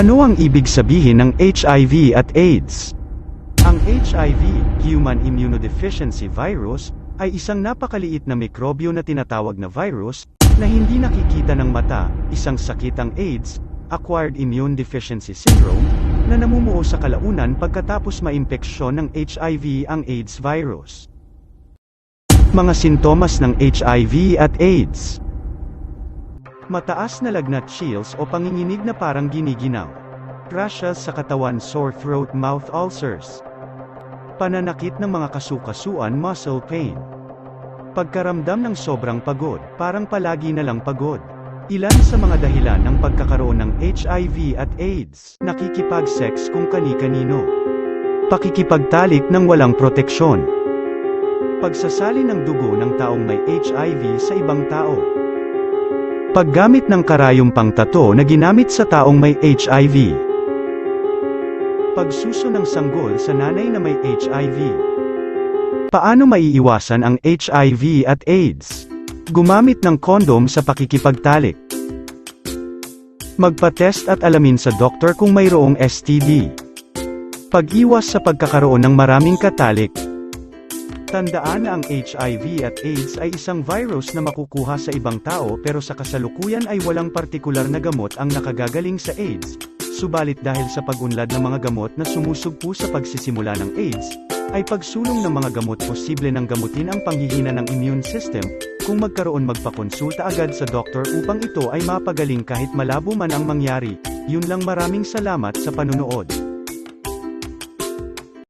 Ano ang ibig sabihin ng HIV at AIDS? Ang HIV, Human Immunodeficiency Virus, ay isang napakaliit na mikrobyo na tinatawag na virus, na hindi nakikita ng mata. Isang sakit ang AIDS, Acquired Immune Deficiency Syndrome, na namumuo sa kalaunan pagkatapos maimpeksyon ng HIV ang AIDS virus. Mga sintomas ng HIV at AIDS. Mataas na lagnat, chills o panginginig na parang giniginaw. Rashes sa katawan, sore throat, mouth ulcers. Pananakit ng mga kasukasuan, muscle pain. Pagkaramdam ng sobrang pagod, parang palagi na lang pagod. Ilan sa mga dahilan ng pagkakaroon ng HIV at AIDS. Nakikipag-sex kung kani-kanino. Pakikipagtalik ng walang proteksyon. Pagsasali ng dugo ng taong may HIV sa ibang tao. Paggamit ng karayong pangtato na ginamit sa taong may HIV. Pagsuso ng sanggol sa nanay na may HIV. Paano maiiwasan ang HIV at AIDS? Gumamit ng kondom sa pakikipagtalik. Magpa-test at alamin sa doktor kung mayroong STD. Pag-iwas sa pagkakaroon ng maraming katalik. Tandaan na ang HIV at AIDS ay isang virus na makukuha sa ibang tao pero sa kasalukuyan ay walang partikular na gamot ang nakagagaling sa AIDS. Subalit dahil sa pag-unlad ng mga gamot na sumusugpo sa pagsisimula ng AIDS, ay pagsulong ng mga gamot posible ng gamutin ang panghihina ng immune system, kung magpakonsulta agad sa doktor upang ito ay mapagaling kahit malabo man ang mangyari. Yun lang, maraming salamat sa panunood.